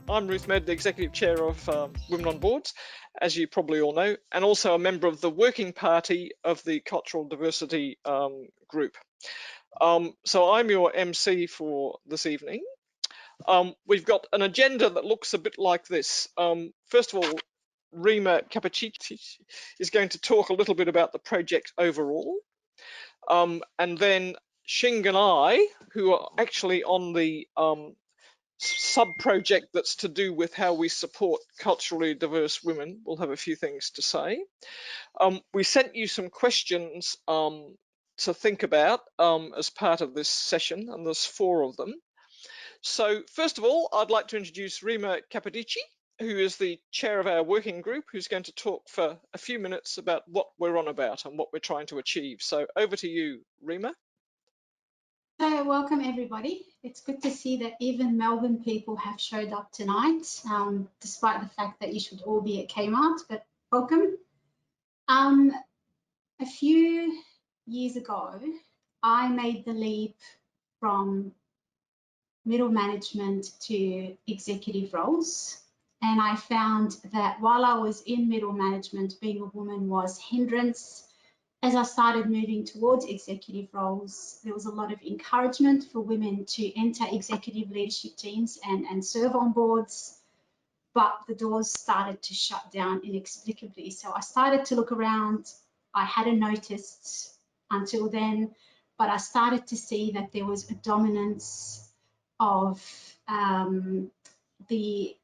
I'm Ruth Medd, the Executive Chair of Women on Boards, as you probably all know, and also a member of the Working Party of the Cultural Diversity Group. So I'm your MC for this evening. We've got an agenda that looks a bit like this. First of all, Rima Capaciti is going to talk a little bit about the project overall. And then Shing and I, who are actually on the sub-project that's to do with how we support culturally diverse women, will have a few things to say. We sent you some questions to think about as part of this session, and there's 4 of them. So first of all, I'd like to introduce Rima Capodici, who is the chair of our working group, who's going to talk for a few minutes about what we're on about and what we're trying to achieve. So over to you, Rima. So welcome everybody. It's good to see that even Melbourne people have showed up tonight, despite the fact that you should all be at Kmart, but welcome. A few years ago, I made the leap from middle management to executive roles. And I found that while I was in middle management, being a woman was a hindrance. As I started moving towards executive roles, there was a lot of encouragement for women to enter executive leadership teams and serve on boards, but the doors started to shut down inexplicably. So I started to look around. I hadn't noticed until then, but I started to see that there was a dominance of the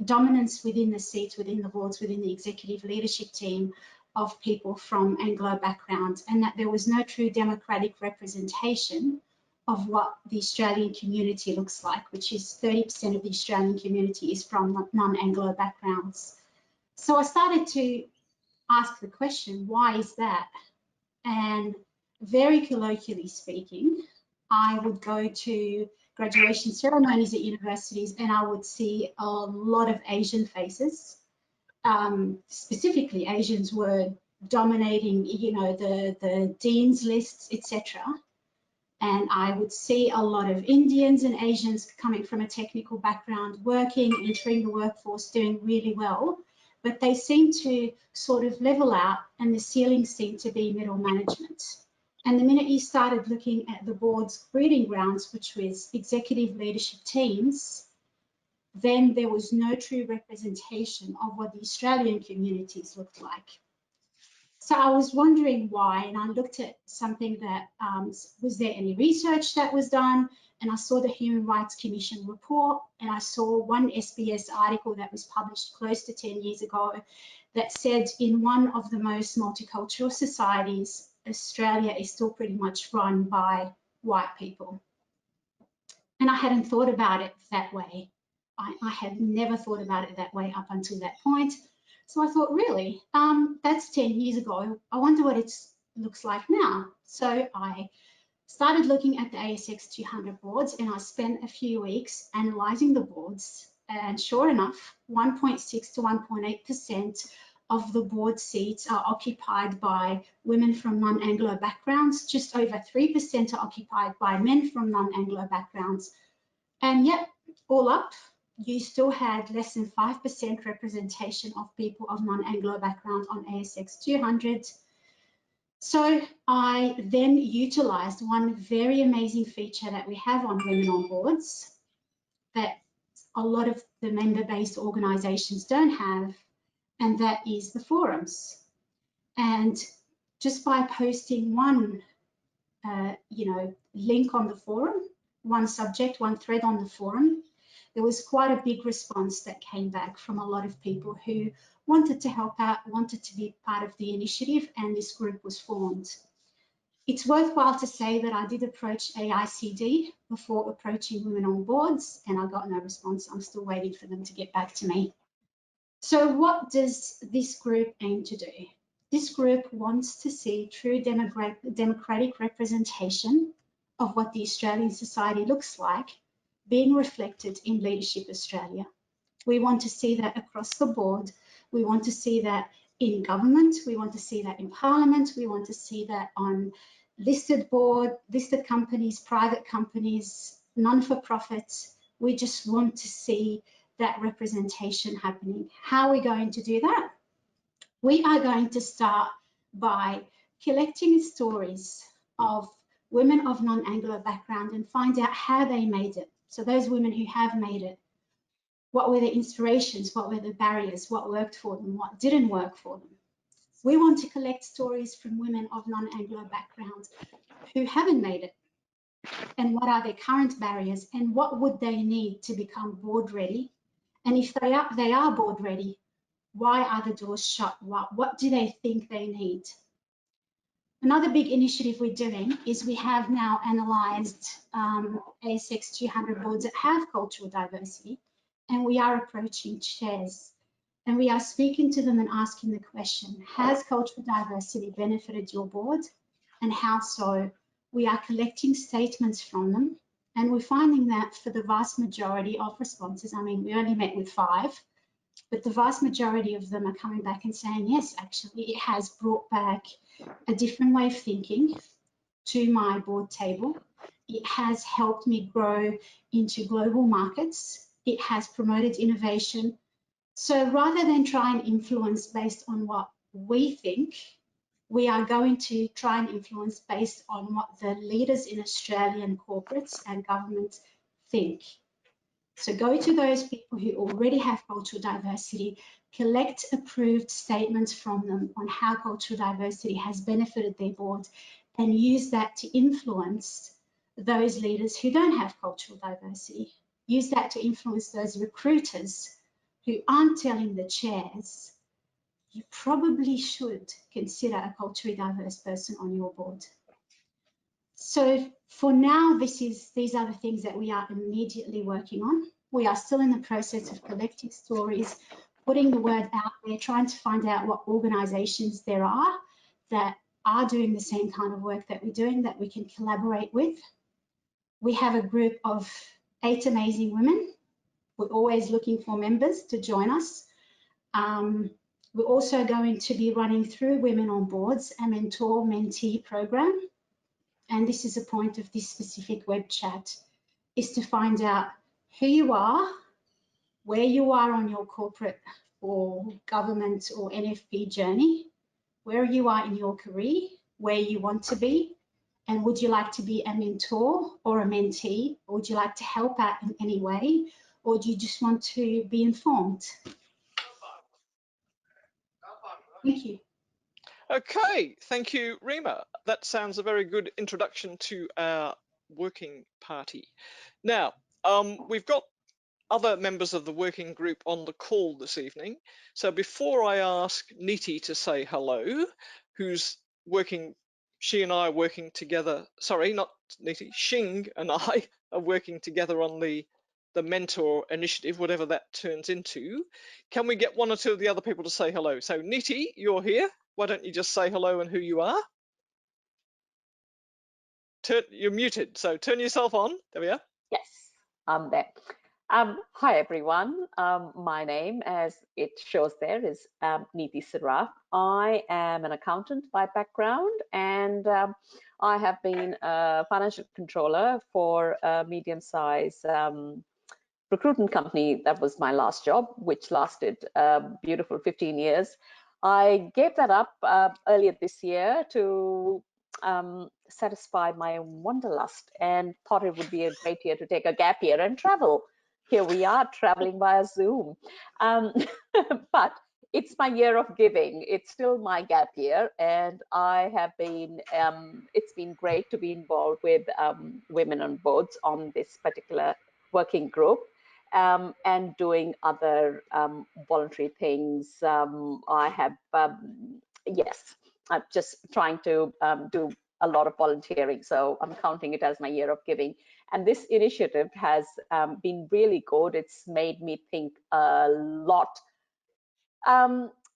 dominance within the seats, within the boards, within the executive leadership team of people from Anglo backgrounds, and that there was no true democratic representation of what the Australian community looks like, which is 30% of the Australian community is from non-Anglo backgrounds. So I started to ask the question, why is that? And very colloquially speaking, I would go to graduation ceremonies at universities and I would see a lot of Asian faces. Specifically, Asians were dominating, you know, the dean's lists, etc. And I would see a lot of Indians and Asians coming from a technical background, working, entering the workforce, doing really well. But they seemed to sort of level out, and the ceiling seemed to be middle management. And the minute you started looking at the board's breeding grounds, which was executive leadership teams, then there was no true representation of what the Australian communities looked like. So I was wondering why, and I looked at something that, was there any research that was done? And I saw the Human Rights Commission report, and I saw one SBS article that was published close to 10 years ago that said in one of the most multicultural societies, Australia is still pretty much run by white people. And I hadn't thought about it that way. I had never thought about it that way up until that point. So I thought, really, that's 10 years ago. I wonder what it looks like now. So I started looking at the ASX 200 boards, and I spent a few weeks analysing the boards. And sure enough, 1.6 to 1.8% of the board seats are occupied by women from non-Anglo backgrounds. Just over 3% are occupied by men from non-Anglo backgrounds. And yet, all up, you still had less than 5% representation of people of non-Anglo background on ASX 200. So I then utilised one very amazing feature that we have on Women on Boards that a lot of the member-based organisations don't have, and that is the forums. And just by posting one, link on the forum, one subject, one thread on the forum, there was quite a big response that came back from a lot of people who wanted to help out, wanted to be part of the initiative, and this group was formed. It's worthwhile to say that I did approach AICD before approaching Women on Boards, and I got no response. I'm still waiting for them to get back to me. So what does this group aim to do? This group wants to see true democratic representation of what the Australian society looks like being reflected in Leadership Australia. We want to see that across the board. We want to see that in government. We want to see that in Parliament. We want to see that on listed board, listed companies, private companies, non-for-profits. We just want to see that representation happening. How are we going to do that? We are going to start by collecting stories of women of non-Anglo background and find out how they made it. So those women who have made it, what were the inspirations, what were the barriers, what worked for them, what didn't work for them. We want to collect stories from women of non-Anglo background who haven't made it, and what are their current barriers, and what would they need to become board ready. And if they are board ready, why are the doors shut? What do they think they need? Another big initiative we're doing is we have now analysed ASX 200 boards that have cultural diversity, and we are approaching chairs. And we are speaking to them and asking the question, has cultural diversity benefited your board? And how so? We are collecting statements from them, and we're finding that for the vast majority of responses, I mean, we only met with 5, but the vast majority of them are coming back and saying, yes, actually, it has brought back a different way of thinking to my board table. It has helped me grow into global markets. It has promoted innovation. So rather than try and influence based on what we think, we are going to try and influence based on what the leaders in Australian corporates and governments think. So go to those people who already have cultural diversity, collect approved statements from them on how cultural diversity has benefited their boards, and use that to influence those leaders who don't have cultural diversity. Use that to influence those recruiters who aren't telling the chairs, you probably should consider a culturally diverse person on your board. So for now, these are the things that we are immediately working on. We are still in the process of collecting stories, putting the word out there, trying to find out what organisations there are that are doing the same kind of work that we're doing that we can collaborate with. We have a group of 8 amazing women. We're always looking for members to join us. We're also going to be running through Women on Boards a mentor-mentee program. And this is a point of this specific web chat, is to find out who you are, where you are on your corporate or government or NFP journey, where you are in your career, where you want to be, and would you like to be a mentor or a mentee, or would you like to help out in any way, or do you just want to be informed? Thank you. Okay, thank you, Rima. That sounds a very good introduction to our working party. Now, we've got other members of the working group on the call this evening. So before I ask Niti to say hello, who's working, she and I are working together, sorry, not Niti, Xing and I are working together on the mentor initiative, whatever that turns into. Can we get 1 or 2 of the other people to say hello? So Niti, you're here. Why don't you just say hello and who you are? You're muted, so turn yourself on. There we are. Yes, I'm there. Hi, everyone. My name, as it shows there, is Niti Saraf. I am an accountant by background, and I have been a financial controller for a medium-sized recruitment company. That was my last job, which lasted a beautiful 15 years. I gave that up earlier this year to satisfy my wanderlust, and thought it would be a great year to take a gap year and travel. Here we are traveling via Zoom. But it's my year of giving. It's still my gap year, and I have been, it's been great to be involved with Women on Boards on this particular working group. And doing other voluntary things. I have, yes, I'm just trying to do a lot of volunteering. So I'm counting it as my year of giving. And this initiative has been really good. It's made me think a lot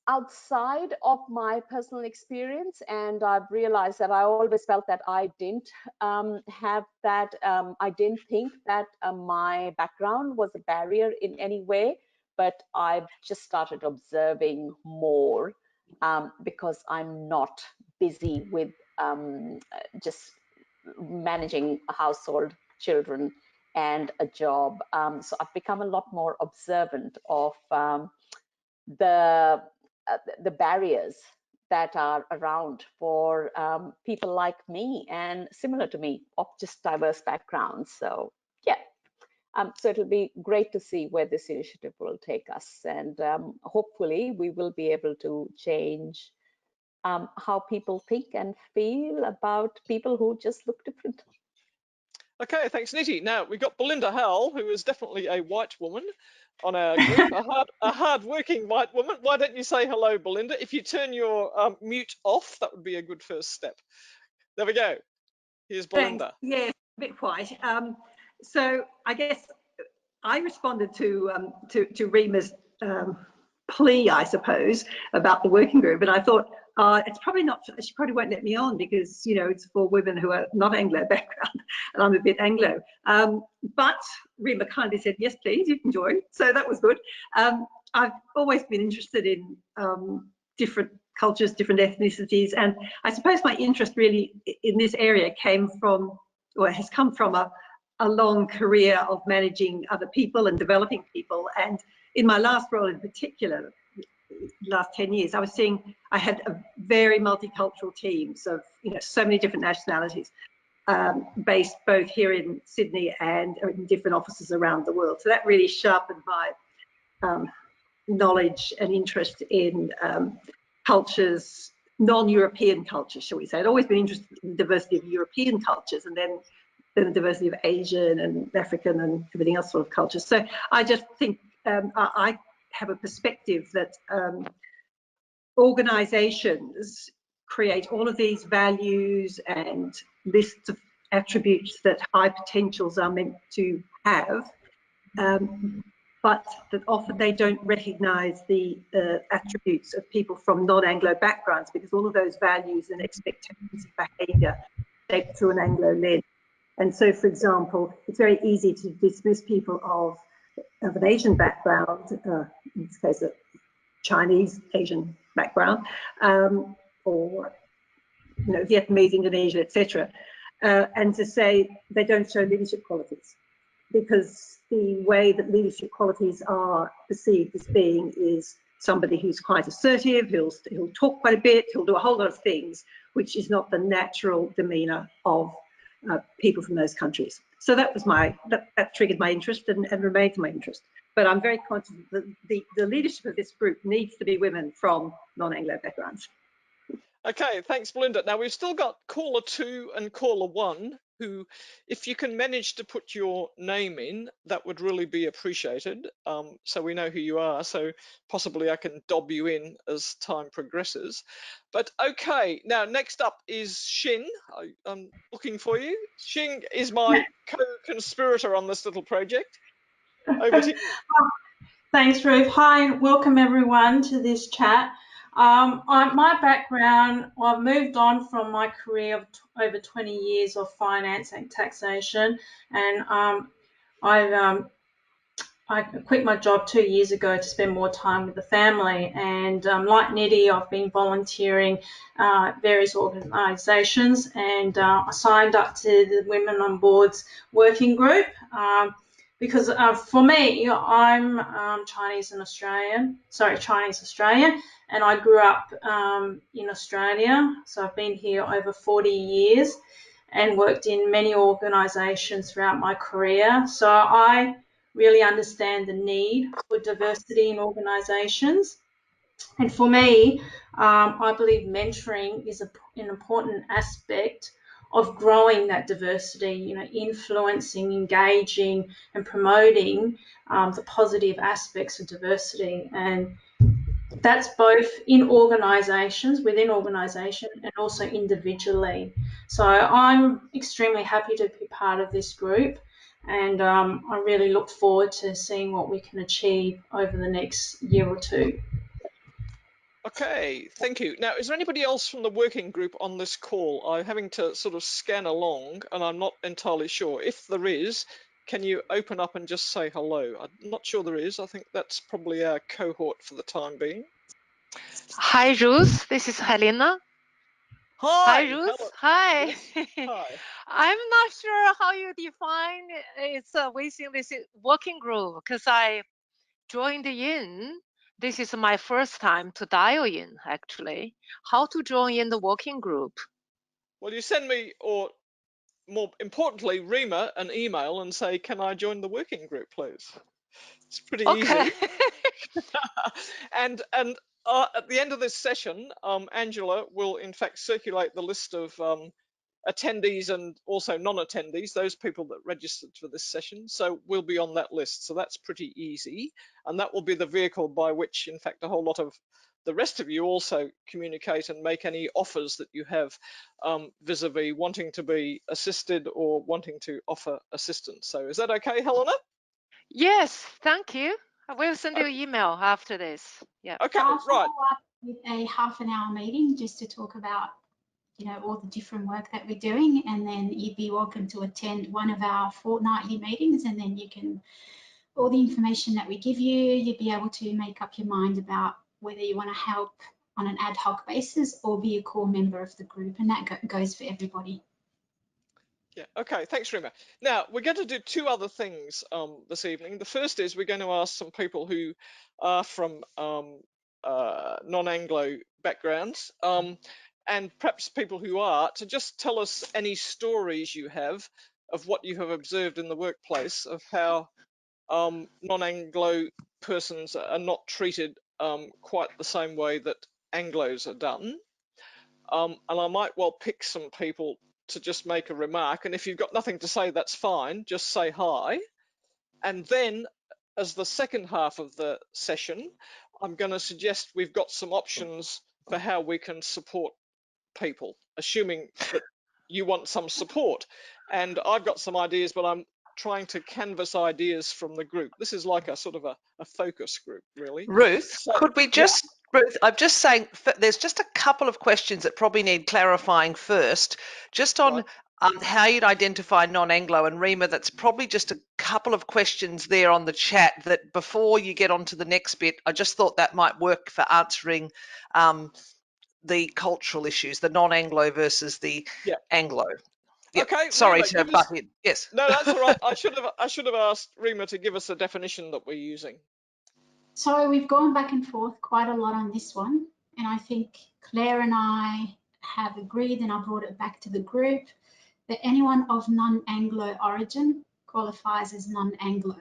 outside of my personal experience, and I've realized that I always felt that I didn't have that, I didn't think that my background was a barrier in any way, but I've just started observing more because I'm not busy with just managing a household, children, and a job. So I've become a lot more observant of the barriers that are around for people like me and similar to me of just diverse backgrounds. So yeah, so it'll be great to see where this initiative will take us, and hopefully we will be able to change how people think and feel about people who just look different. Okay, thanks, Niti. Now we've got Belinda Hell, who is definitely a white woman on our group, a hard-working white woman. Why don't you say hello, Belinda? If you turn your mute off, that would be a good first step. There we go. Here's Belinda. Thanks. Yeah, a bit white. So I guess I responded to Rima's plea, I suppose, about the working group, and I thought it's probably not. She probably won't let me on because it's for women who are not Anglo background, and I'm a bit Anglo. But Rima kindly said, "Yes, please, you can join." So that was good. I've always been interested in different cultures, different ethnicities, and I suppose my interest really in this area came from, or has come from, a long career of managing other people and developing people. And in my last role in particular, last 10 years, I had a very multicultural teams of so many different nationalities, based both here in Sydney and in different offices around the world. So that really sharpened my knowledge and interest in cultures, non-European cultures, shall we say. I'd always been interested in the diversity of European cultures, and then the diversity of Asian and African and everything else sort of cultures. So I just think I have a perspective that organizations create all of these values and lists of attributes that high potentials are meant to have, but that often they don't recognize the attributes of people from non-Anglo backgrounds, because all of those values and expectations of behavior shaped through an Anglo lens. And so, for example, it's very easy to dismiss people of an Asian background, in this case, a Chinese Asian background, or Vietnamese, Indonesian, etc., and to say they don't show leadership qualities, because the way that leadership qualities are perceived as being is somebody who's quite assertive, he'll talk quite a bit, he'll do a whole lot of things, which is not the natural demeanour of people from those countries. So that was that triggered my interest and remains my interest. But I'm very conscious that the leadership of this group needs to be women from non-Anglo backgrounds. Okay, thanks, Belinda. Now we've still got caller 2 and caller 1, who, if you can manage to put your name in, that would really be appreciated, so we know who you are, so possibly I can dob you in as time progresses. But okay, now next up is Xin. I'm looking for you. Xin is my co-conspirator on this little project. Over to you. Thanks, Ruth. Hi, welcome everyone to this chat. My background, I've moved on from my career of over 20 years of finance and taxation, and I quit my job 2 years ago to spend more time with the family. And like Nidhi, I've been volunteering various organisations, and I signed up to the Women on Boards working group. Because for me, I'm Chinese Australian, and I grew up in Australia. So I've been here over 40 years and worked in many organisations throughout my career. So I really understand the need for diversity in organisations. And for me, I believe mentoring is an important aspect of growing that diversity, influencing, engaging and promoting the positive aspects of diversity. And that's both in organisations, within organisation, and also individually. So I'm extremely happy to be part of this group, and I really look forward to seeing what we can achieve over the next year or two. Okay, thank you. Now, is there anybody else from the working group on this call? I'm having to sort of scan along, and I'm not entirely sure. If there is, can you open up and just say hello? I'm not sure there is. I think that's probably our cohort for the time being. Hi, Ruth. This is Helena. Hi, Ruth. hello. Hi. Yes, hi. I'm not sure how you define it's within this working group because I joined in. This is my first time to dial in, actually. How to join in the working group? Well, you send me, or more importantly, Rima, an email and say, can I join the working group, please? It's pretty Okay. easy. And at the end of this session, Angela will in fact circulate the list of attendees and also non-attendees, those people that registered for this session. So we'll be on that list. So that's pretty easy. And that will be the vehicle by which, in fact, a whole lot of the rest of you also communicate and make any offers that you have vis-a-vis wanting to be assisted or wanting to offer assistance. So is that okay, Helena? Yes, thank you. I will send you an email after this. Yeah. Okay, I'll right. follow up with a half-an-hour meeting just to talk about, you know, all the different work that we're doing, and then you'd be welcome to attend one of our fortnightly meetings, and then you can, all the information that we give you, you'd be able to make up your mind about whether you want to help on an ad hoc basis or be a core member of the group, and that goes for everybody. Yeah, okay, thanks, Rima. Now, we're going to do two other things this evening. The first is we're going to ask some people who are from non-Anglo backgrounds, and perhaps people who are, to just tell us any stories you have of what you have observed in the workplace, of how non-Anglo persons are not treated quite the same way that Anglos are done. And I might well pick some people to just make a remark. And if you've got nothing to say, that's fine. Just say hi. And then, as the second half of the session, I'm going to suggest we've got some options for how we can support people, assuming that you want some support. And I've got some ideas, but I'm trying to canvass ideas from the group. This is like a sort of a focus group, really. Ruth, So, could we yeah, just, Ruth, I'm just saying there's just a couple of questions that probably need clarifying first, just on right. how you'd identify non-Anglo. And Rima, that's probably just a couple of questions there on the chat that before you get on to the next bit, I just thought that might work for answering the cultural issues, the non-Anglo versus the Yeah. Anglo. Yep. Okay, Sorry Rima, to give us. butt in. Yes. No, that's all right. I should have asked Rima to give us a definition that we're using. So we've gone back and forth quite a lot on this one, and I think Claire and I have agreed, and I brought it back to the group, that anyone of non-Anglo origin qualifies as non-Anglo.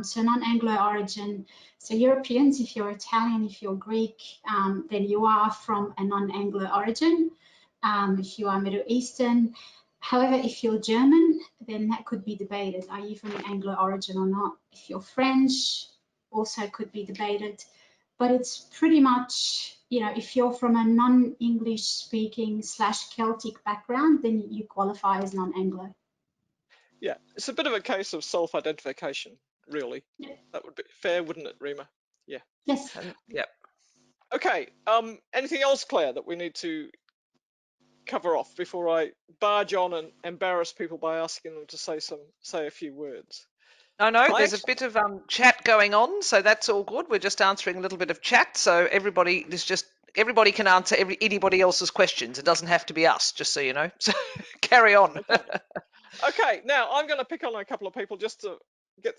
So non-Anglo origin, so Europeans, if you're Italian, if you're Greek, then you are from a non-Anglo origin. If you are Middle Eastern, however, if you're German, then that could be debated. Are you from an Anglo origin or not? If you're French, also could be debated. But it's pretty much, you know, if you're from a non-English speaking / Celtic background, then you qualify as non-Anglo. Yeah, it's a bit of a case of self-identification, really. Yeah. That would be fair, wouldn't it, Rima? Yeah. Yes. Yep. Okay. Anything else, Claire, that we need to cover off before I barge on and embarrass people by asking them to say a few words? No, there's a bit of chat going on, so that's all good. We're just answering a little bit of chat, so everybody can answer anybody else's questions. It doesn't have to be us, just so you know. So carry on. Okay, now I'm going to pick on a couple of people just to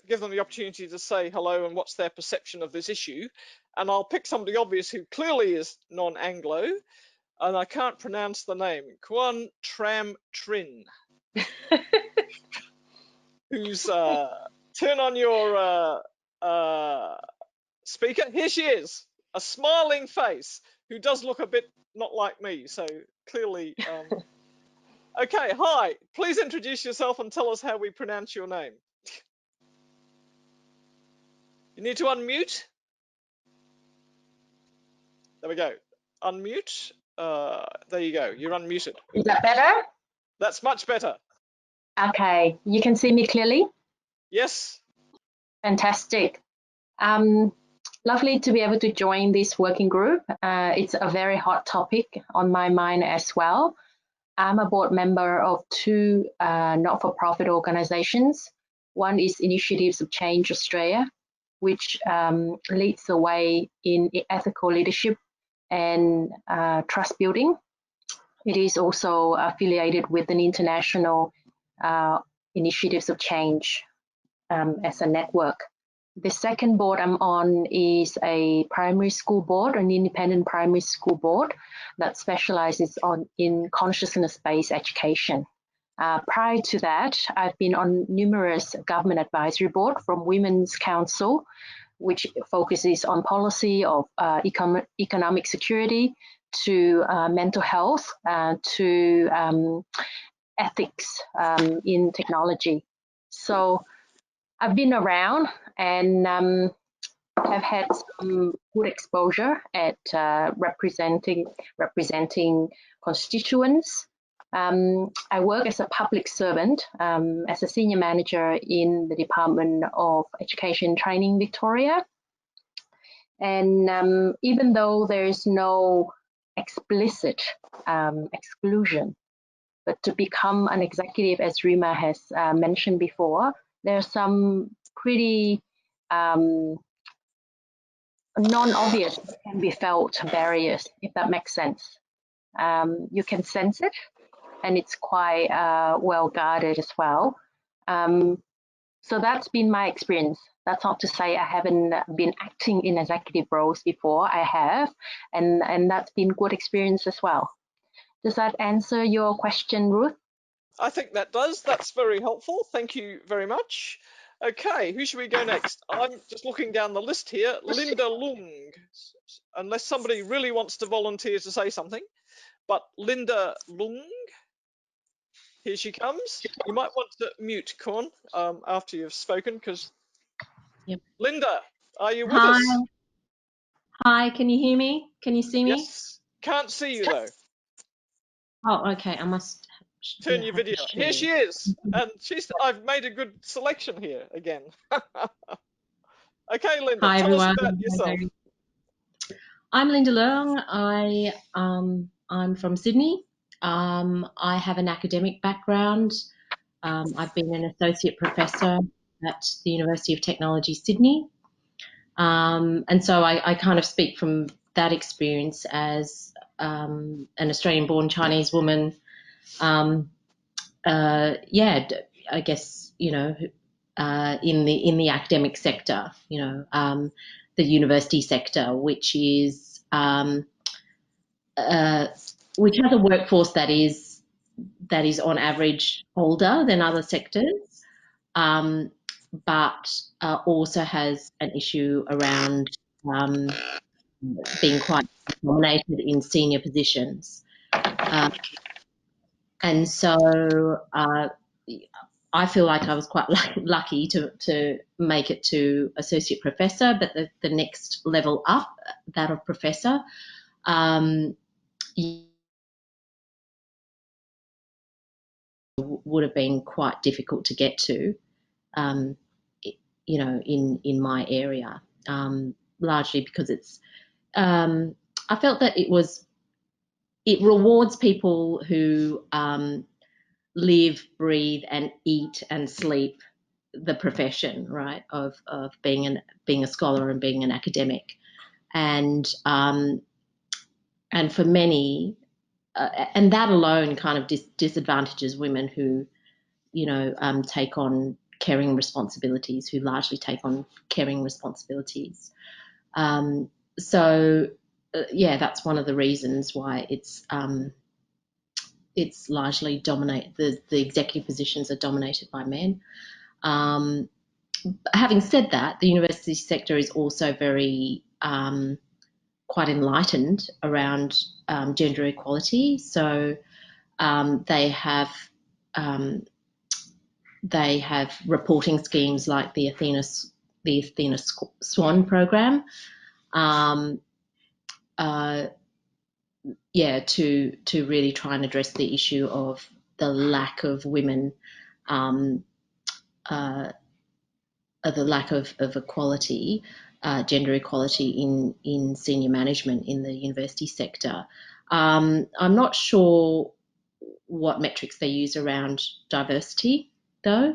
give them the opportunity to say hello and what's their perception of this issue. And I'll pick somebody obvious who clearly is non-Anglo, and I can't pronounce the name. Kwan Tram Trin. Who's turn on your speaker. Here she is, a smiling face who does look a bit not like me, so clearly. Okay, hi. Please introduce yourself and tell us how we pronounce your name. You need to unmute. There we go. Unmute. There you go. You're unmuted. Is that better? That's much better. Okay, you can see me clearly? Yes. Fantastic. Lovely to be able to join this working group. It's a very hot topic on my mind as well. I'm a board member of two not-for-profit organisations. One is Initiatives of Change Australia, which leads the way in ethical leadership and trust building. It is also affiliated with an international initiatives of change as a network. The second board I'm on is a primary school board, an independent primary school board that specializes in consciousness-based education. Prior to that, I've been on numerous government advisory boards, from Women's Council, which focuses on policy of economic security, to mental health, to ethics in technology. So I've been around and have had some good exposure at representing constituents. I work as a public servant, as a senior manager in the Department of Education and Training Victoria. And even though there is no explicit exclusion, but to become an executive, as Rima has mentioned before, there are some pretty non-obvious, can be felt barriers, if that makes sense. You can sense it, and it's quite well guarded as well. So that's been my experience. That's not to say I haven't been acting in executive roles before. I have, and that's been good experience as well. Does that answer your question, Ruth? I think that does. That's very helpful. Thank you very much. Okay, who should we go next? I'm just looking down the list here. Linda Lung, unless somebody really wants to volunteer to say something. But Linda Lung, here she comes. You might want to mute, Corn, after you've spoken, because Linda, are you with us? Hi, can you hear me? Can you see me? Yes, can't see you though. Oh, okay, I must turn your video. Here she is, and I've made a good selection here again. Okay, Linda, Hi, tell us everyone. about yourself. I'm Linda Leung. I'm from Sydney. I have an academic background. I've been an associate professor at the University of Technology, Sydney. And so I kind of speak from that experience as an Australian-born Chinese woman. Yeah, I guess, you know, in the academic sector, you know, the university sector, which has a workforce that is on average older than other sectors, but also has an issue around being quite dominated in senior positions. And so I feel like I was quite lucky to make it to associate professor, but the next level up, that of professor, would have been quite difficult to get to, you know, in my area, largely because it's, I felt that it rewards people who live, breathe, and eat and sleep the profession, right, of being a scholar and being an academic, and for many, and that alone kind of disadvantages women who, you know, take on caring responsibilities, who largely take on caring responsibilities. So yeah, that's one of the reasons why it's largely the executive positions are dominated by men. Having said that, the university sector is also very quite enlightened around gender equality. So they have reporting schemes like the Athena Swan program. Yeah, to really try and address the issue of the lack of women, the lack of equality, gender equality in senior management in the university sector. I'm not sure what metrics they use around diversity, though.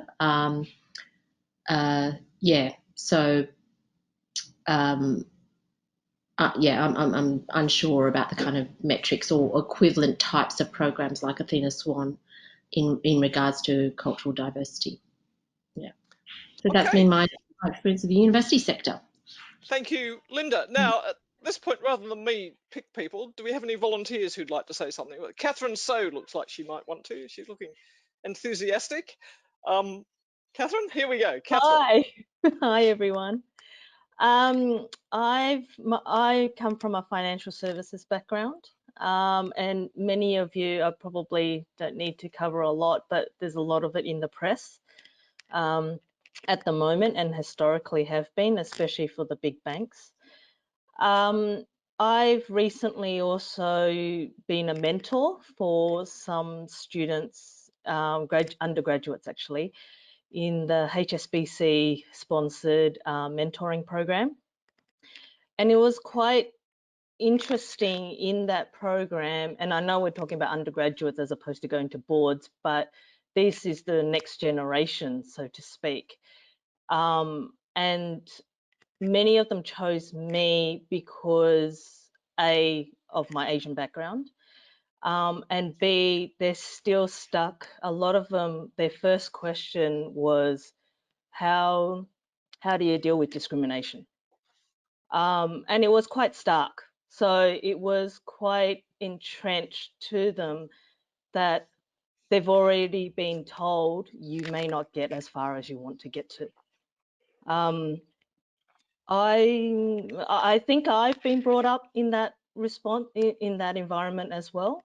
Yeah, so yeah, I'm unsure about the kind of metrics or equivalent types of programs like Athena Swan in regards to cultural diversity. Yeah, so that's Okay. been my experience of the university sector. Thank you, Linda. Now, at this point, rather than me pick people, do we have any volunteers who'd like to say something? Well, Catherine So looks like she might want to. She's looking enthusiastic. Catherine, here we go. Catherine. Hi, hi everyone. I come from a financial services background, and many of you, I probably don't need to cover a lot, but there's a lot of it in the press at the moment, and historically have been, especially for the big banks. I've recently also been a mentor for some students, undergraduates actually, in the HSBC sponsored mentoring program. And it was quite interesting in that program, and I know we're talking about undergraduates as opposed to going to boards, but this is the next generation, so to speak. And many of them chose me because A, of my Asian background, and B, they're still stuck. A lot of them, their first question was, how do you deal with discrimination? And it was quite stark. So it was quite entrenched to them that they've already been told you may not get as far as you want to get to. I think I've been brought up in that response, in that environment as well.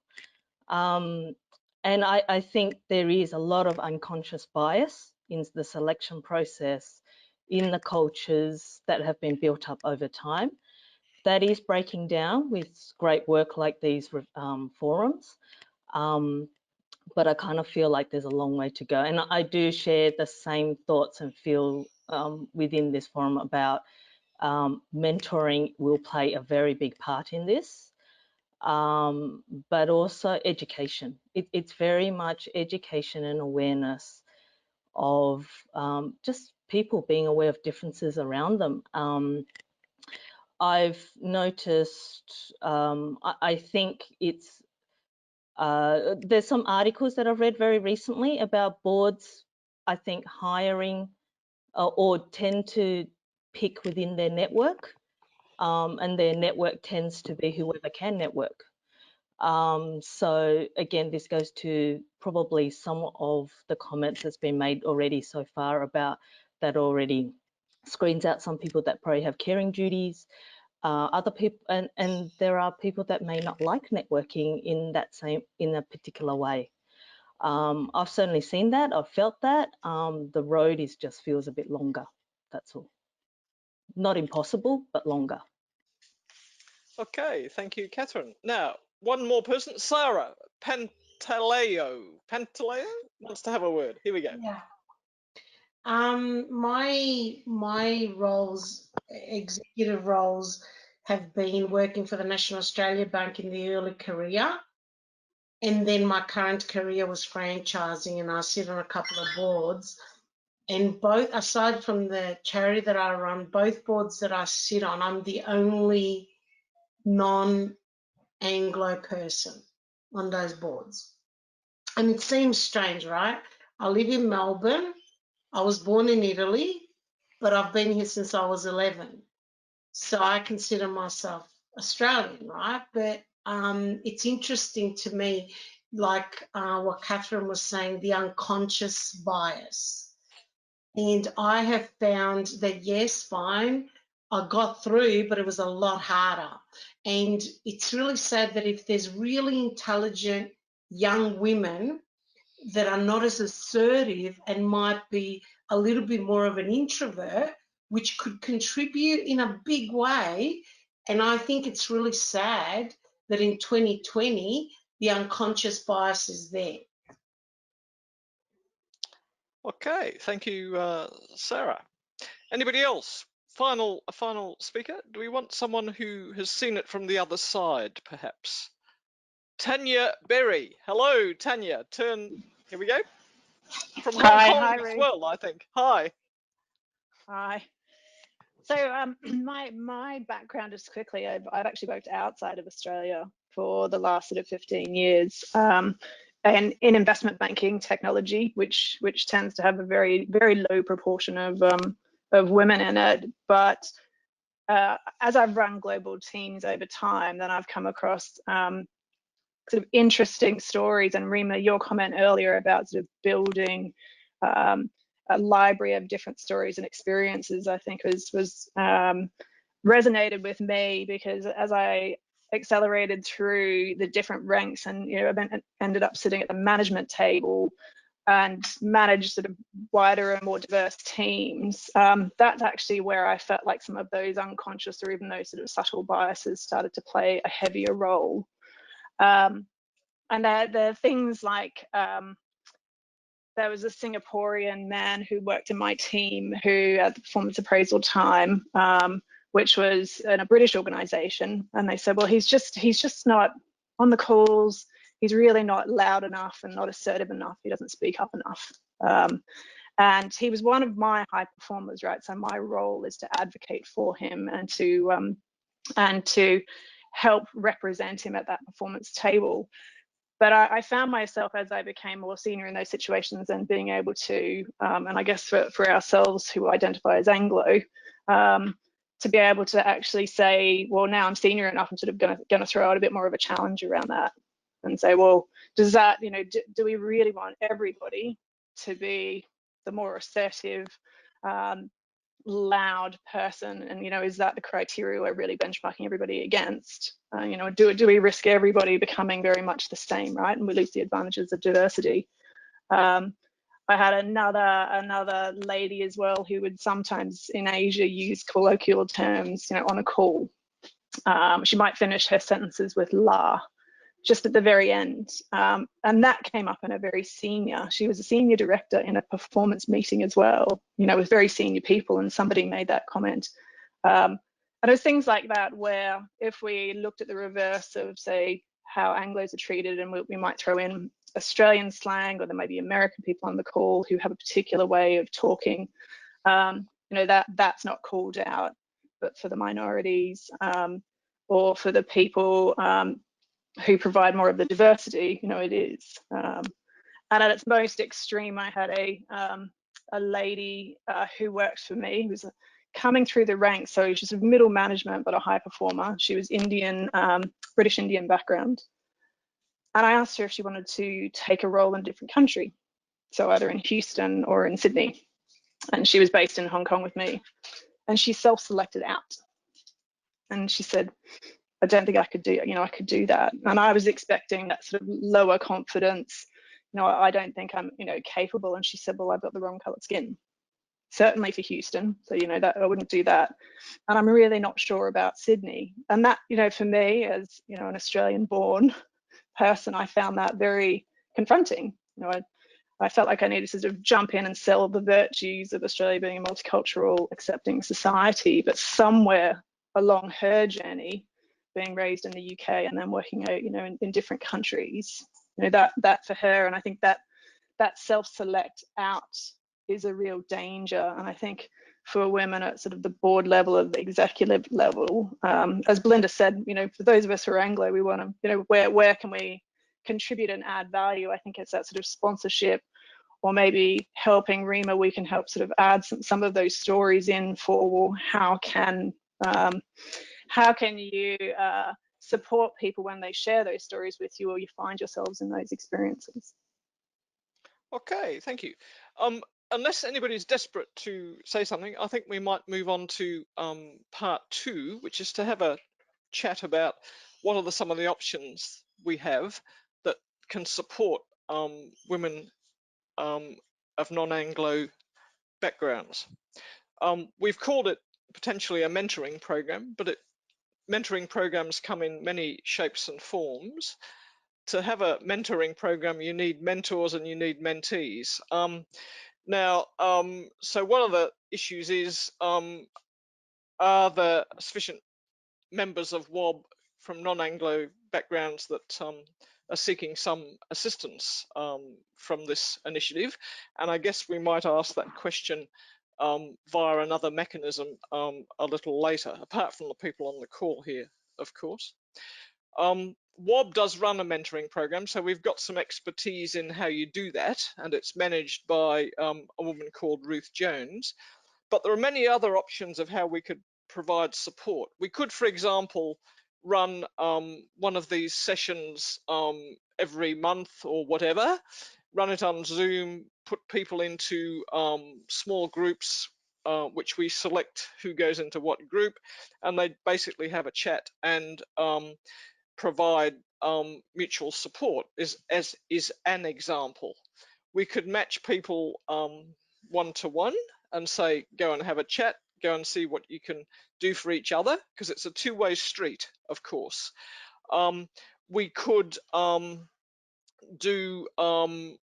And I think there is a lot of unconscious bias in the selection process, in the cultures that have been built up over time. That is breaking down with great work like these forums. But I kind of feel like there's a long way to go. And I do share the same thoughts and feel within this forum about mentoring will play a very big part in this. But also education. It's very much education and awareness of just people being aware of differences around them. I've noticed, I think it's, there's some articles that I've read very recently about boards, I think, hiring or tend to pick within their network, and their network tends to be whoever can network. So again, this goes to probably some of the comments that's been made already so far about that already screens out some people that probably have caring duties, other people, and there are people that may not like networking in a particular way. I've certainly seen that, I've felt that. The road just feels a bit longer, that's all. Not impossible, but longer. Okay, thank you, Catherine. Now, one more person, Sarah Pantaleo. Pantaleo wants to have a word. Here we go. Yeah. My roles, executive roles, have been working for the National Australia Bank in the early career, and then my current career was franchising, and I sit on a couple of boards. And both, aside from the charity that I run, both boards that I sit on, I'm the only non-Anglo person on those boards. And it seems strange, right? I live in Melbourne. I was born in Italy, but I've been here since I was 11. So I consider myself Australian, right? But it's interesting to me, like what Catherine was saying, the unconscious bias. And I have found that, yes, fine, I got through, but it was a lot harder. And it's really sad that if there's really intelligent young women that are not as assertive and might be a little bit more of an introvert, which could contribute in a big way. And I think it's really sad that in 2020, the unconscious bias is there. Okay, thank you, Sarah. Anybody else? A final speaker? Do we want someone who has seen it from the other side, perhaps? Tanya Berry. Hello, Tanya. Here we go. From Hong Kong Hi, as Ruth. well, I think. Hi. Hi. My background is quickly, I've actually worked outside of Australia for the last sort of 15 years, and in investment banking technology, which tends to have a very low proportion of women in it. But as I've run global teams over time, then I've come across sort of interesting stories. And Rima, your comment earlier about sort of building a library of different stories and experiences, I think was resonated with me, because as I accelerated through the different ranks and ended up sitting at the management table and managed sort of wider and more diverse teams, that's actually where I felt like some of those unconscious or even those sort of subtle biases started to play a heavier role. And there are things like there was a Singaporean man who worked in my team who at the performance appraisal time, which was in a British organisation, and they said, well, he's just not on the calls. He's really not loud enough and not assertive enough. He doesn't speak up enough. And he was one of my high performers, right? So my role is to advocate for him and to help represent him at that performance table. But I found myself, as I became more senior in those situations, and being able to, and I guess for ourselves who identify as Anglo, to be able to actually say, well, now I'm senior enough, I'm sort of going to throw out a bit more of a challenge around that and say, well, does that, do we really want everybody to be the more assertive, loud person? And is that the criteria we're really benchmarking everybody against? Do we risk everybody becoming very much the same, right? And we lose the advantages of diversity. I had another lady as well who would sometimes in Asia use colloquial terms, on a call. She might finish her sentences with "la" just at the very end. And that came up in a very senior, she was a senior director in a performance meeting as well, with very senior people, and somebody made that comment. And there's things like that where if we looked at the reverse of, say, how Anglos are treated, and we might throw in Australian slang, or there may be American people on the call who have a particular way of talking, that's not called out. But for the minorities, or for the people who provide more of the diversity, it is. And at its most extreme, I had a lady who worked for me, who was coming through the ranks, so she's a middle management but a high performer. She was Indian, British Indian background. And I asked her if she wanted to take a role in a different country, so either in Houston or in Sydney. And she was based in Hong Kong with me. And she self-selected out. And she said, I don't think I could do, I could do that. And I was expecting that sort of lower confidence, I don't think I'm, capable. And she said, well, I've got the wrong colored skin, certainly for Houston. So, that I wouldn't do that. And I'm really not sure about Sydney. And that, for me as, an Australian born person, I found that very confronting. I felt like I needed to sort of jump in and sell the virtues of Australia being a multicultural, accepting society, but somewhere along her journey, being raised in the UK and then working out, in different countries, that for her, and I think that self-select out is a real danger. And I think for women at sort of the board level, of the executive level, as Belinda said, for those of us who are Anglo, we want to, where can we contribute and add value? I think it's that sort of sponsorship, or maybe helping Rima, we can help sort of add some of those stories in for how can you support people when they share those stories with you, or you find yourselves in those experiences. Okay, thank you. Unless anybody's desperate to say something, I think we might move on to part 2, which is to have a chat about what are some of the options we have that can support women of non-Anglo backgrounds. We've called it potentially a mentoring program, but mentoring programs come in many shapes and forms. To have a mentoring program, you need mentors and you need mentees. So one of the issues is, are there sufficient members of WOB from non-Anglo backgrounds that are seeking some assistance from this initiative? And I guess we might ask that question via another mechanism a little later, apart from the people on the call here, of course. WOB does run a mentoring program, so we've got some expertise in how you do that, and it's managed by a woman called Ruth Jones. But there are many other options of how we could provide support. We could, for example, run one of these sessions every month or whatever, run it on Zoom, put people into small groups, which we select who goes into what group, and they basically have a chat and provide mutual support as is an example. We could match people one-to-one and say, go and have a chat, go and see what you can do for each other, because it's a two-way street, of course. We could do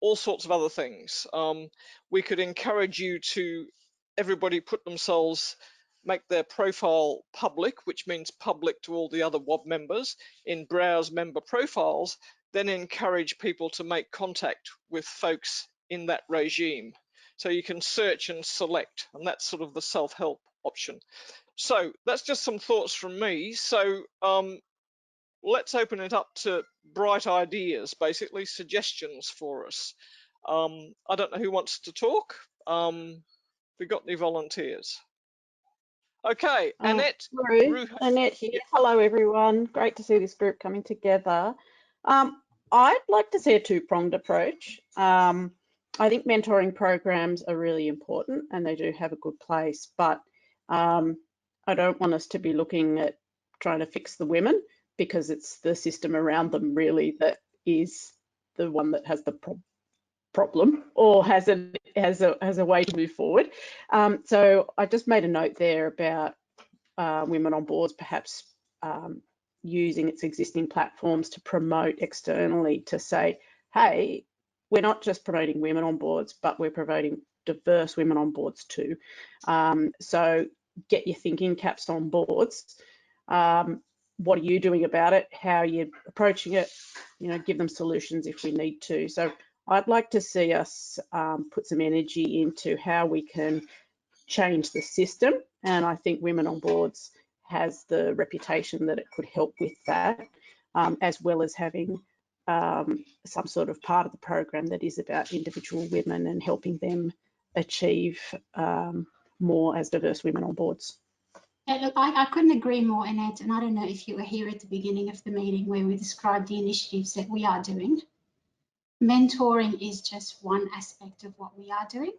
all sorts of other things. We could encourage you to, everybody put themselves, make their profile public, which means public to all the other WOB members in browse member profiles, then encourage people to make contact with folks in that regime. So you can search and select, and that's sort of the self-help option. So that's just some thoughts from me. So let's open it up to bright ideas, basically suggestions for us. I don't know who wants to talk. We got any volunteers? Okay, Annette. Annette here. Hello, everyone. Great to see this group coming together. I'd like to see a two-pronged approach. I think mentoring programs are really important and they do have a good place, but I don't want us to be looking at trying to fix the women, because it's the system around them really that is the one that has the problem or has a way to move forward. So I just made a note there about Women on Boards perhaps using its existing platforms to promote externally, to say, hey, we're not just promoting women on boards, but we're promoting diverse women on boards too. So get your thinking caps on boards. What are you doing about it? How are you approaching it? You know, give them solutions if we need to. So I'd like to see us put some energy into how we can change the system. And I think Women on Boards has the reputation that it could help with that, as well as having some sort of part of the program that is about individual women and helping them achieve more as diverse women on boards. Look, I couldn't agree more, Annette, and I don't know if you were here at the beginning of the meeting where we described the initiatives that we are doing. Mentoring is just one aspect of what we are doing,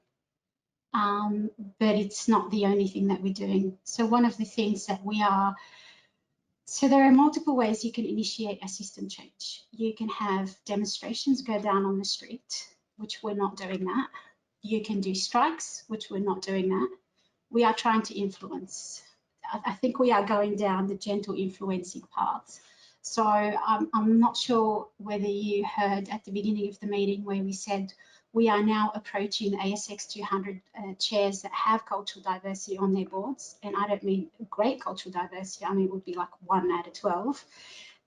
but it's not the only thing that we're doing. So one of the things that we are, so there are multiple ways you can initiate a system change. You can have demonstrations go down on the street, which we're not doing that. You can do strikes, which we're not doing that. We are trying to influence. I think we are going down the gentle influencing path. So I'm not sure whether you heard at the beginning of the meeting where we said we are now approaching ASX 200 chairs that have cultural diversity on their boards. And I don't mean great cultural diversity, I mean it would be like 1 out of 12.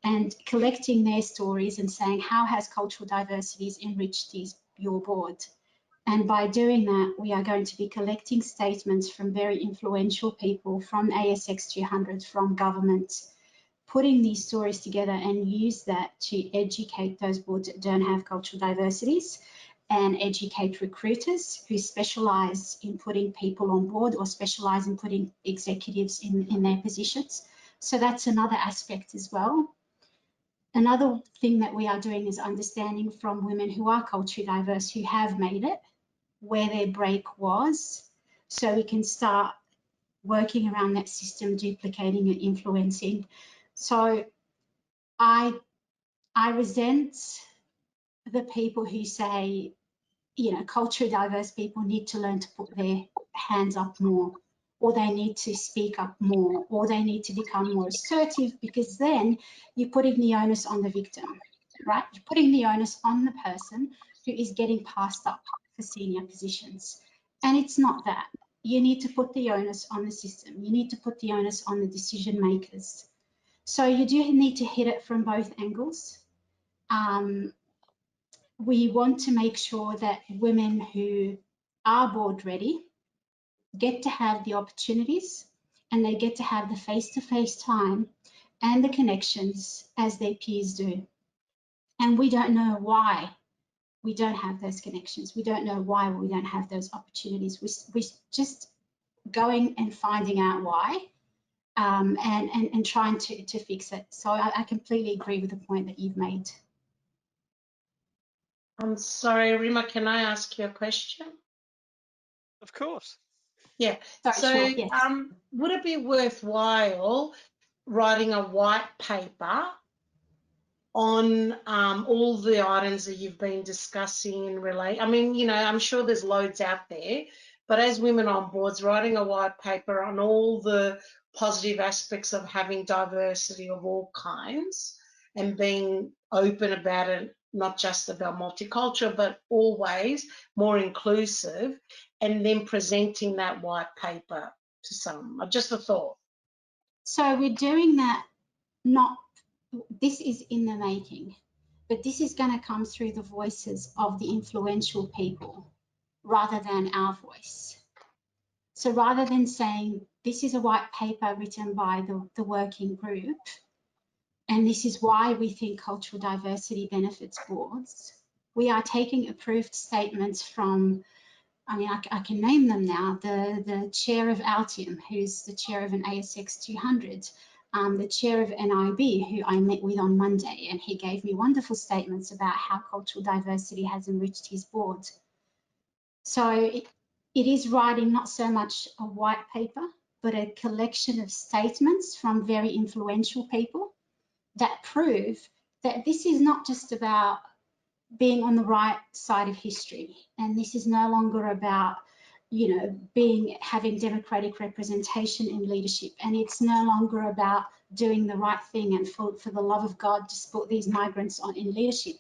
And collecting their stories and saying, how has cultural diversity enriched your board? And by doing that, we are going to be collecting statements from very influential people, from ASX 200, from government, putting these stories together and use that to educate those boards that don't have cultural diversities and educate recruiters who specialise in putting people on board or specialise in putting executives in their positions. So that's another aspect as well. Another thing that we are doing is understanding from women who are culturally diverse, who have made it, where their break was, so we can start working around that system, duplicating and influencing. So I resent the people who say, you know, culturally diverse people need to learn to put their hands up more, or they need to speak up more, or they need to become more assertive, because then you're putting the onus on the victim, right? You're putting the onus on the person who is getting passed up for senior positions. And it's not that. You need to put the onus on the system. You need to put the onus on the decision makers. So you do need to hit it from both angles. We want to make sure that women who are board ready get to have the opportunities and they get to have the face-to-face time and the connections as their peers do. And we don't know why we don't have those connections. We don't know why we don't have those opportunities. We're just going and finding out why and trying to fix it. So I completely agree with the point that you've made. I'm sorry, Rima, can I ask you a question? Of course. Yeah. Sorry, So sure, yes. would it be worthwhile writing a white paper on all the items that you've been discussing in I mean, you know, I'm sure there's loads out there, but as women on boards, writing a white paper on all the positive aspects of having diversity of all kinds and being open about it, not just about multicultural, but always more inclusive, and then presenting that white paper to someone. Just a thought. So we're doing that, not, this is in the making, but this is going to come through the voices of the influential people rather than our voice. So rather than saying this is a white paper written by the working group, and this is why we think cultural diversity benefits boards, we are taking approved statements from, I mean, I can name them now, the chair of Altium, who's the chair of an ASX 200, the chair of NIB, who I met with on Monday, and he gave me wonderful statements about how cultural diversity has enriched his board. So it is writing not so much a white paper, but a collection of statements from very influential people that prove that this is not just about being on the right side of history, and this is no longer about, you know, having democratic representation in leadership, and it's no longer about doing the right thing and for the love of God to support these migrants in leadership.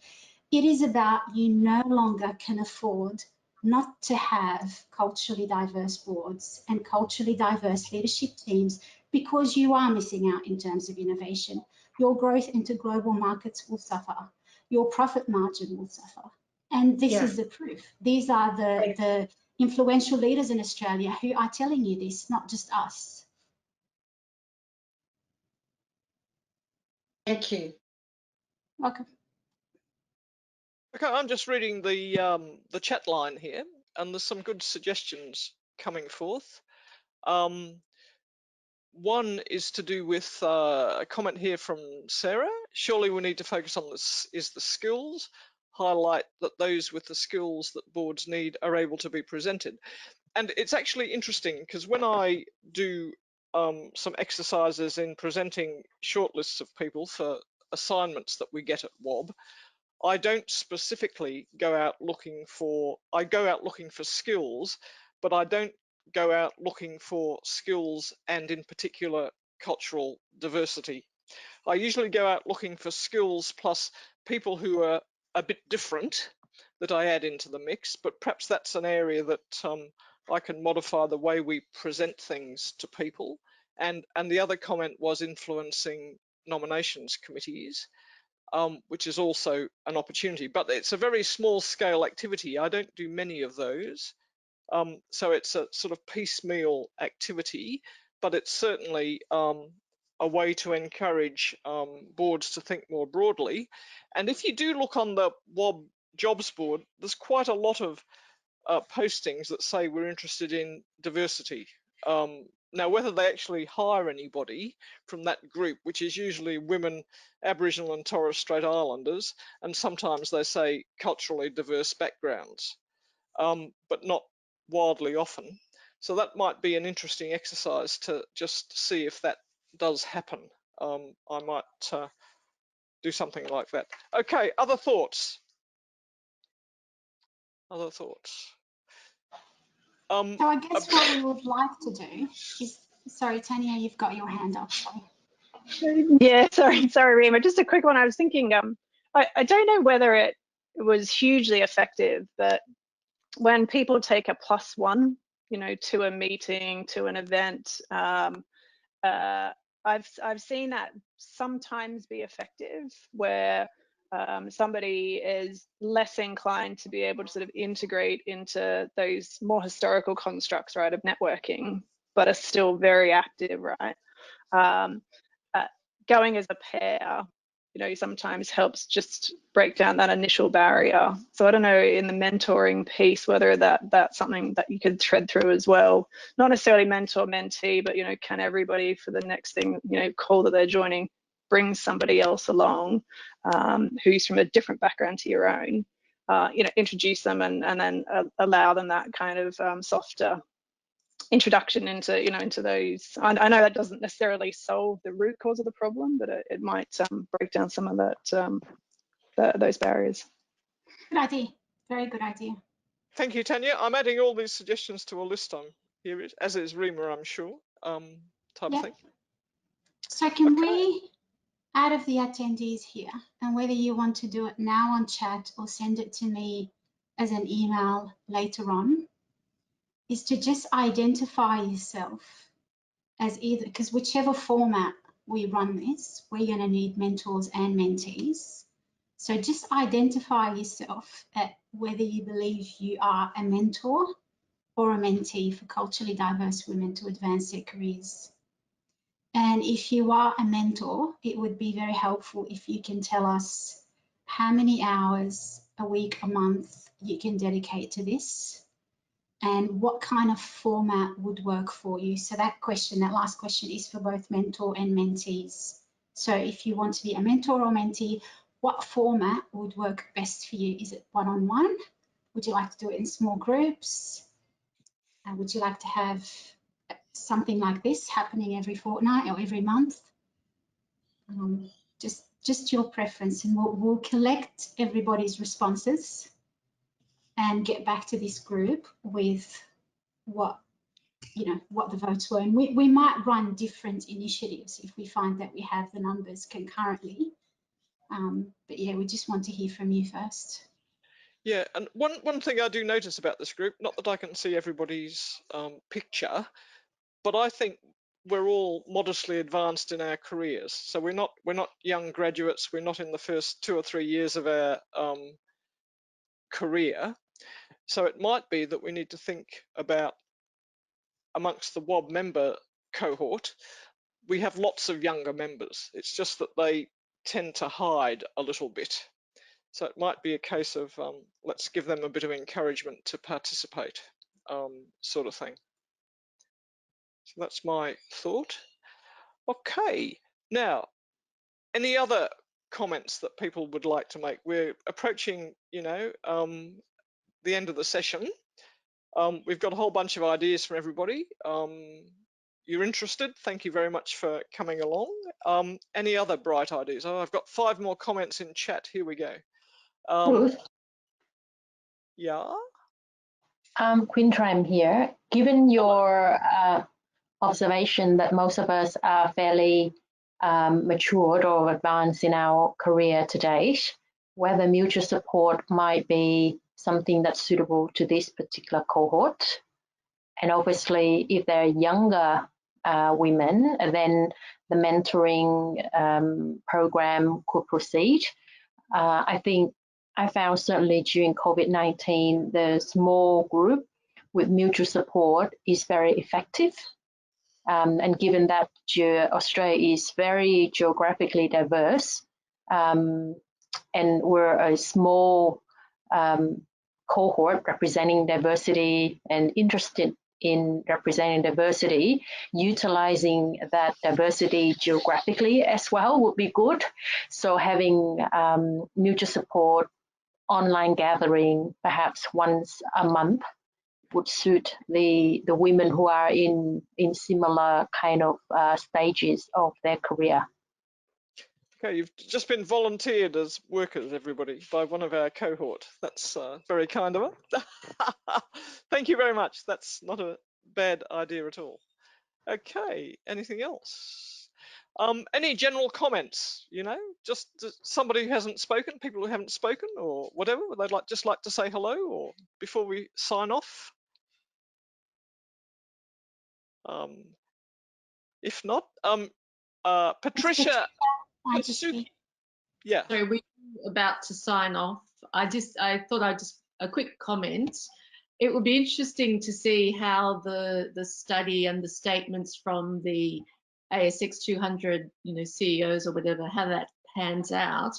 It is about you no longer can afford not to have culturally diverse boards and culturally diverse leadership teams because you are missing out in terms of innovation. Your growth into global markets will suffer. Your profit margin will suffer. And this is the proof. These are the influential leaders in Australia who are telling you this, not just us. Thank you. Welcome. Okay, I'm just reading the chat line here, and there's some good suggestions coming forth. One is to do with a comment here from Sarah. Surely we need to focus on this is the skills, highlight that those with the skills that boards need are able to be presented. And it's actually interesting because when I do some exercises in presenting shortlists of people for assignments that we get at WOB, I don't specifically go out looking for, I go out looking for skills, but I don't go out looking for skills and in particular cultural diversity. I usually go out looking for skills plus people who are a bit different that I add into the mix, but perhaps that's an area that I can modify the way we present things to people. And the other comment was influencing nominations committees. Which is also an opportunity, but it's a very small scale activity. I don't do many of those. So it's a sort of piecemeal activity, but it's certainly a way to encourage boards to think more broadly. And if you do look on the WOB jobs board, there's quite a lot of postings that say we're interested in diversity. Now, whether they actually hire anybody from that group, which is usually women, Aboriginal and Torres Strait Islanders, and sometimes they say culturally diverse backgrounds, but not wildly often. So that might be an interesting exercise to just see if that does happen. I might do something like that. Okay, other thoughts? Other thoughts? So I guess what we would like to do is, sorry, Tanya, you've got your hand up. Sorry. Yeah, sorry, Rima. Just a quick one. I was thinking, I don't know whether it was hugely effective, but when people take a +1, you know, to a meeting, to an event, I've seen that sometimes be effective, where somebody is less inclined to be able to sort of integrate into those more historical constructs, right, of networking, but are still very active, right? Going as a pair, you know, sometimes helps just break down that initial barrier. So I don't know, in the mentoring piece, whether that's something that you could thread through as well. Not necessarily mentor, mentee, but, you know, can everybody for the next thing, you know, call that they're joining, bring somebody else along who's from a different background to your own, you know, introduce them and then allow them that kind of softer introduction into, you know, into those. I know that doesn't necessarily solve the root cause of the problem, but it might break down some of that those barriers. Good idea. Very good idea. Thank you, Tanya. I'm adding all these suggestions to a list on here, as is Rima, I'm sure, type of thing. So can we, out of the attendees here, and whether you want to do it now on chat or send it to me as an email later on, is to just identify yourself as either, because whichever format we run this, we're going to need mentors and mentees. So just identify yourself at whether you believe you are a mentor or a mentee for culturally diverse women to advance their careers. And if you are a mentor, it would be very helpful if you can tell us how many hours a week, a month you can dedicate to this, and what kind of format would work for you. So that question, that last question, is for both mentor and mentees. So if you want to be a mentor or mentee, what format would work best for you? Is it one-on-one? Would you like to do it in small groups? Would you like to have something like this happening every fortnight or every month? Just your preference, and we'll collect everybody's responses and get back to this group with what, you know, what the votes were. And we might run different initiatives if we find that we have the numbers concurrently. But yeah, we just want to hear from you first. Yeah, and one thing I do notice about this group, not that I can see everybody's picture, but I think we're all modestly advanced in our careers. So we're not young graduates. We're not in the first 2 or 3 years of our career. So it might be that we need to think about, amongst the WOB member cohort, we have lots of younger members. It's just that they tend to hide a little bit. So it might be a case of let's give them a bit of encouragement to participate, sort of thing. So that's my thought. Okay, now, any other comments that people would like to make? We're approaching, you know, the end of the session. We've got a whole bunch of ideas from everybody. You're interested, thank you very much for coming along. Any other bright ideas? Oh, I've got 5 more comments in chat. Here we go. Ruth? Yeah? Quintram here. Given your observation that most of us are fairly matured or advanced in our career to date, whether mutual support might be something that's suitable to this particular cohort. And obviously, if they're younger women, then the mentoring program could proceed. I think I found certainly during COVID-19, the small group with mutual support is very effective. And given that Australia is very geographically diverse, and we're a small cohort representing diversity and interested in representing diversity, utilizing that diversity geographically as well would be good. So having mutual support, online gathering, perhaps once a month, would suit the women who are in similar kind of stages of their career. Okay, you've just been volunteered as workers, everybody, by one of our cohort. That's very kind of her. Thank you very much. That's not a bad idea at all. Okay, anything else? Any general comments, you know, just somebody who hasn't spoken, people who haven't spoken or whatever, would they just like to say hello or before we sign off? If not, Patricia, I just yeah. Sorry, about to sign off, I thought I'd just a quick comment. It would be interesting to see how the study and the statements from the ASX 200, CEOs or whatever, how that pans out.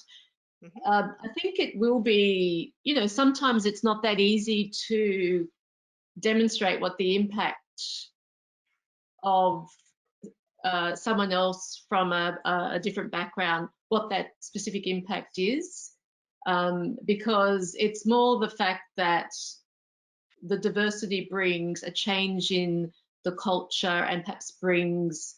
I think it will be, sometimes it's not that easy to demonstrate what the impact of someone else from a different background, what that specific impact is, because it's more the fact that the diversity brings a change in the culture and perhaps brings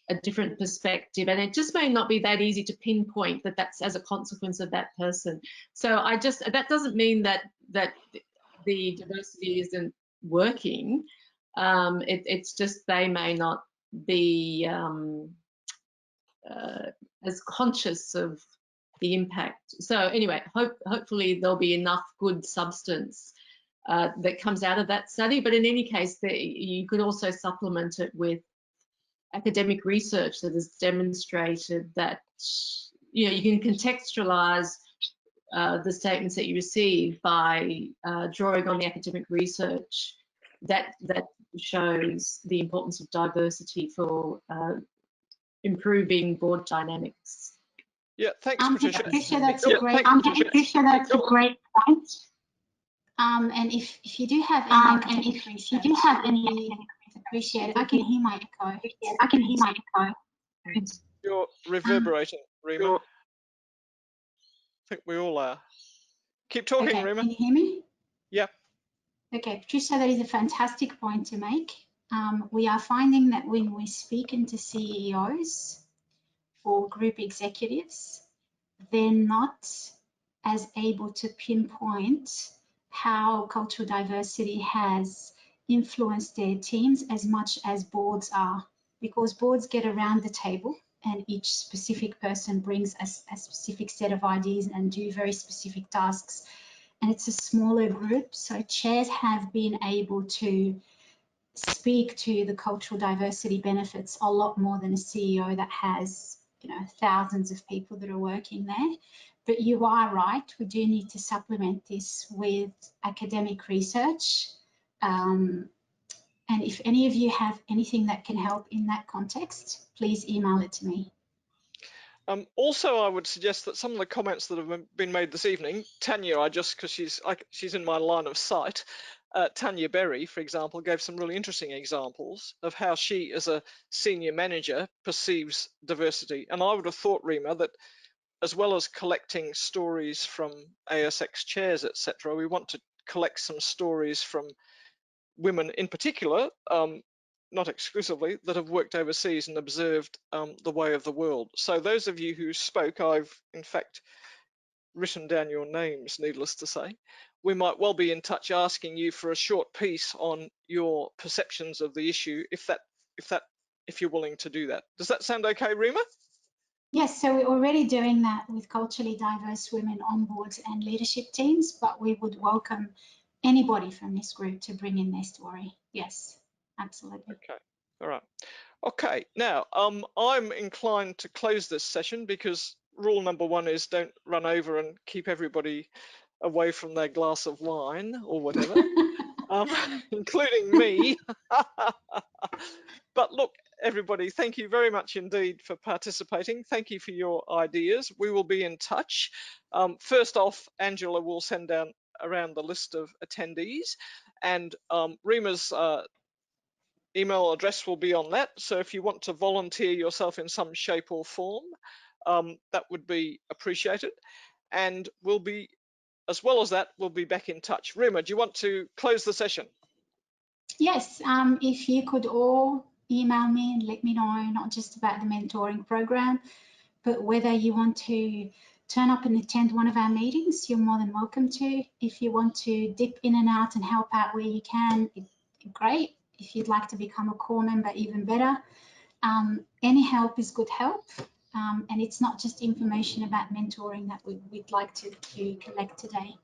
a different perspective, and it just may not be that easy to pinpoint that that's as a consequence of that person. So that doesn't mean that the diversity isn't working. It's just they may not be as conscious of the impact. So anyway, hopefully there'll be enough good substance that comes out of that study. But in any case, you could also supplement it with academic research that has demonstrated that you can contextualize the statements that you receive by drawing on the academic research that shows the importance of diversity for improving board dynamics. Yeah, thanks, Patricia. Patricia, that's a great. Patricia, that's a great point. And if you do have any academic research, appreciate it. I can hear my echo. You're reverberating, Rima. I think we all are. Keep talking, okay, Rima. Can you hear me? Yeah. Okay, Patricia, that is a fantastic point to make. We are finding that when we speak into CEOs or group executives, they're not as able to pinpoint how cultural diversity has influenced their teams as much as boards are, because boards get around the table and each specific person brings a specific set of ideas and do very specific tasks. And it's a smaller group, so chairs have been able to speak to the cultural diversity benefits a lot more than a CEO that has, thousands of people that are working there. But you are right, we do need to supplement this with academic research. And if any of you have anything that can help in that context, please email it to me. Also, I would suggest that some of the comments that have been made this evening, Tanya, because she's in my line of sight, Tanya Berry, for example, gave some really interesting examples of how she, as a senior manager, perceives diversity. And I would have thought, Rima, that as well as collecting stories from ASX chairs, etc., we want to collect some stories from women in particular, not exclusively, that have worked overseas and observed the way of the world. So those of you who spoke, I've in fact written down your names, needless to say. We might well be in touch asking you for a short piece on your perceptions of the issue, if you're willing to do that. Does that sound okay, Rima? Yes, so we're already doing that with culturally diverse women on boards and leadership teams, but we would welcome anybody from this group to bring in their story. Yes, absolutely. Okay, all right. Okay, now I'm inclined to close this session because rule number 1 is don't run over and keep everybody away from their glass of wine or whatever, including me. But look, everybody, thank you very much indeed for participating. Thank you for your ideas. We will be in touch. First off, Angela will send down around the list of attendees, and Rima's email address will be on that. So if you want to volunteer yourself in some shape or form, that would be appreciated. And we'll be, as well as that, we'll be back in touch. Rima, do you want to close the session? Yes, if you could all email me and let me know, not just about the mentoring program, but whether you want to turn up and attend one of our meetings, you're more than welcome to. If you want to dip in and out and help out where you can, great. If you'd like to become a core member, even better. Any help is good help. And it's not just information about mentoring that we'd like to collect today.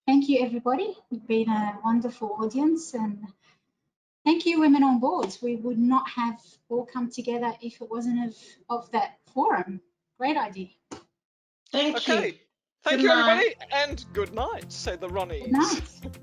Thank you, everybody. You've been a wonderful audience, and thank you, Women on Boards. We would not have all come together if it wasn't of that forum. Great idea. Thank you. Thank Good you, night. everybody, and good night, say the Ronnies. Good night.